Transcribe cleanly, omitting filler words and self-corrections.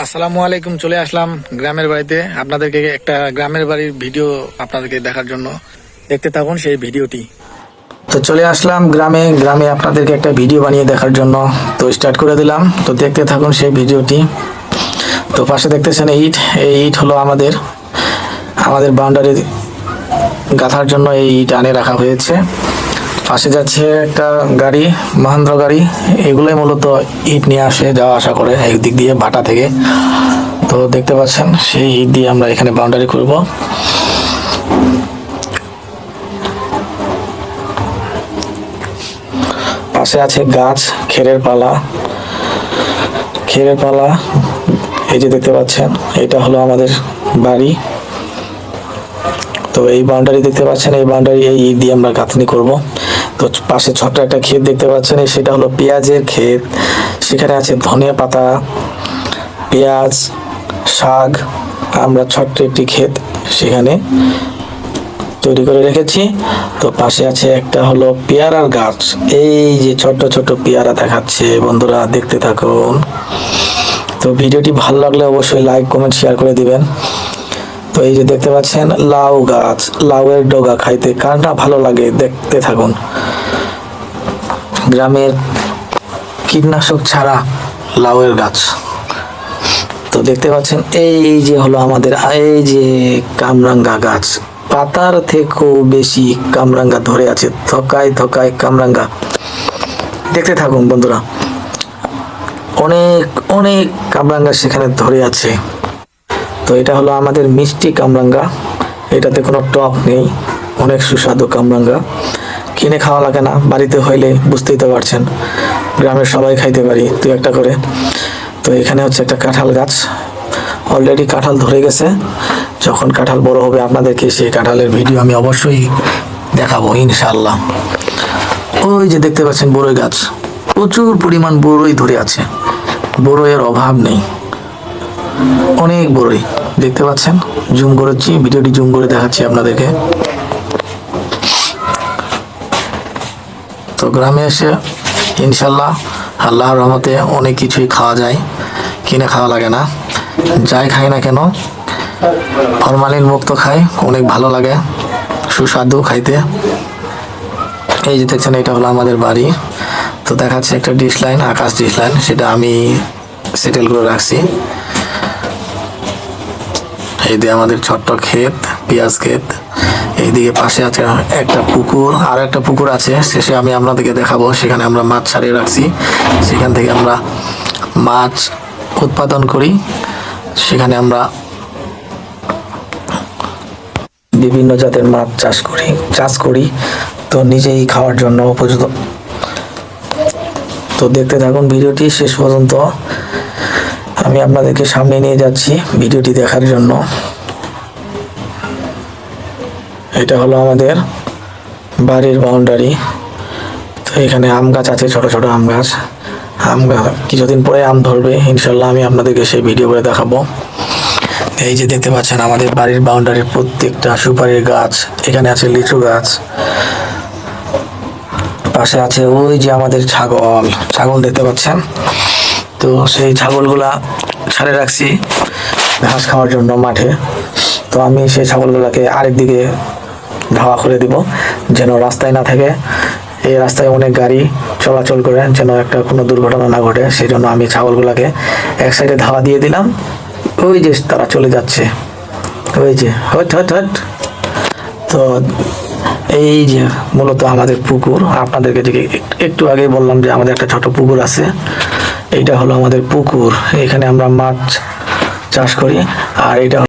আসসালামু আলাইকুম। চলে আসলাম গ্রামের বাড়িতে, আপনাদেরকে একটা গ্রামের বাড়ির ভিডিও আপনাদেরকে দেখার জন্য। দেখতে থাকুন সেই ভিডিওটি। তো চলে আসলাম গ্রামে গ্রামে আপনাদেরকে একটা ভিডিও বানিয়ে দেখার জন্য। তো স্টার্ট করে দিলাম, তো দেখতে থাকুন সেই ভিডিওটি। তো পাশে দেখতেছেন ইট, এই ইট হলো আমাদের বাউন্ডারি গাঁথার জন্য এই ইট আনে রাখা হয়েছে। পাশে যাচ্ছে একটা গাড়ি, মহেন্দ্র গাড়ি, এগুলোই মূলত ইট নিয়ে আসে, যাওয়া আসা করে একদিক দিয়ে ভাটা থেকে। তো দেখতে পাচ্ছেন সেই ইট দিয়ে আমরা এখানে বাউন্ডারি করব। পাশে আছে গাছ, খেরের পালা, এই যে দেখতে পাচ্ছেন, এটা হলো আমাদের বাড়ি। তো এই বাউন্ডারি দেখতে পাচ্ছেন, এই বাউন্ডারি এই ইট দিয়ে আমরা গাঁথনি করব। তো পাশে ছোট্ট একটা ক্ষেত দেখতে পাচ্ছেন, সেটা হলো পেঁয়াজের ক্ষেত। সেখানে আছে ধনিয়া পাতা, পেঁয়াজ, শাক। আমরা ছোট্ট একটি ক্ষেত সেখানে তৈরি করে রেখেছি। তো পাশে আছে একটা হলো পেয়ারার গাছ, এই যে ছোট্ট ছোট্ট পেয়ারা দেখাচ্ছে। বন্ধুরা দেখতে থাকুন। তো ভিডিওটি ভালো লাগলে অবশ্যই লাইক, কমেন্ট, শেয়ার করে দিবেন। তো এই যে দেখতে পাচ্ছেন লাউ গাছ, লাউয়ের ডগা খাইতে কার না ভালো লাগে, দেখতে থাকুন। গ্রামের কীটনাশক ছাড়া লাউয়ের গাছ। তো দেখতে পাচ্ছেন এই যে হলো আমাদের এই যে কামরাঙ্গা গাছ, পাতার থেকেও বেশি কামরাঙ্গা ধরে আছে, থকায় থকায় কামরাঙ্গা। দেখতে থাকুন বন্ধুরা, অনেক অনেক কামরাঙ্গা সেখানে ধরে আছে। তো এটা হলো আমাদের মিষ্টি কামরাঙ্গা, এটাতে কোনো টক নেই, অনেক সুস্বাদু কামরাঙ্গা। কিনে খাওয়া লাগে না, বাড়িতে হইলে বুঝতেই তো পারছেন, গ্রামের সবাই খাইতে পারি দু একটা করে। তো এখানে হচ্ছে একটা কাঁঠাল গাছ, অলরেডি কাঁঠাল ধরে গেছে। যখন কাঁঠাল বড় হবে আপনাদেরকে সেই কাঁঠালের ভিডিও আমি অবশ্যই দেখাবো ইনশাআল্লাহ। ওই যে দেখতে পাচ্ছেন বড়ই গাছ, প্রচুর পরিমাণ বড়ই ধরে আছে, বড়ইয়ের অভাব নেই, অনেক বড়ই দেখতে পাচ্ছেন। জুম করেছি, ভিডিওটি জুম করে দেখাচ্ছি আপনাদেরকে। তো গ্রামে এসে ইনশাল্লাহ আল্লাহর রহমতে অনেক কিছুই খাওয়া যায়, কিনে খাওয়া লাগে না। যাই খাই না কেন ফরমালিন মুক্ত খাই, অনেক ভালো লাগে, সুস্বাদু খাইতে। এই যে দেখছেন এটা হলো আমাদের বাড়ি। তো দেখাচ্ছে একটা ডিশ লাইন, আকাশ ডিশ লাইন, সেটা আমি সেটেল করে রাখছি। এই দিয়ে আমাদের ছোট্ট ক্ষেত, পেঁয়াজ ক্ষেত। এইদিকে পাশে আছে একটা পুকুর, আর একটা পুকুর আছে, শেষে আমি আপনাদেরকে দেখাবো। সেখানে আমরা মাছ ছাড়িয়ে রাখছি, সেখান থেকে আমরা মাছ উৎপাদন করি। সেখানে আমরা বিভিন্ন জাতের মাছ চাষ করি, তো নিজেই খাওয়ার জন্য উপযুক্ত। তো দেখতে থাকুন ভিডিওটি শেষ পর্যন্ত, আমি আপনাদেরকে সামনে নিয়ে যাচ্ছি ভিডিওটি দেখার জন্য। এটা হলো আমাদের বাড়ির বাউন্ডারি। তো এখানে আম গাছ আছে, ছোট ছোট আম গাছ। কিছুদিন পরে আম ধরবে ইনশাল্লাহ, আমি আপনাদেরকে সেই ভিডিও করে দেখাবো। এই যে দেখতে পাচ্ছেন আমাদের বাড়ির বাউন্ডারির প্রত্যেকটা সুপারির গাছ। এখানে আছে লিচু গাছ, পাশে আছে ওই যে আমাদের ছাগল দেখতে পাচ্ছেন। তো সেই ছাগলগুলা ছাড়ে রাখছি ঘাস খাওয়ার জন্য মাঠে। তো আমি সেই ছাগলগুলাকে আরেক দিকে ধাওয়া করে দিব, যেন রাস্তায় না থাকে। এই রাস্তায় অনেক গাড়ি চলাচল করে, যেন একটা কোনো দুর্ঘটনা না ঘটে, সেই জন্য আমি ছাগলগুলাকে এক সাইডে ধাওয়া দিয়ে দিলাম। ওই যে তারা চলে যাচ্ছে, ওই যে হট হট হট। তো এই যে মূলত আমাদের পুকুর, আপনাদেরকে যে একটু আগেই বললাম যে আমাদের একটা ছোট পুকুর আছে, এইটা হলো আমাদের পুকুর। এখানে আমরা মাছ চাষ করি। আর এটা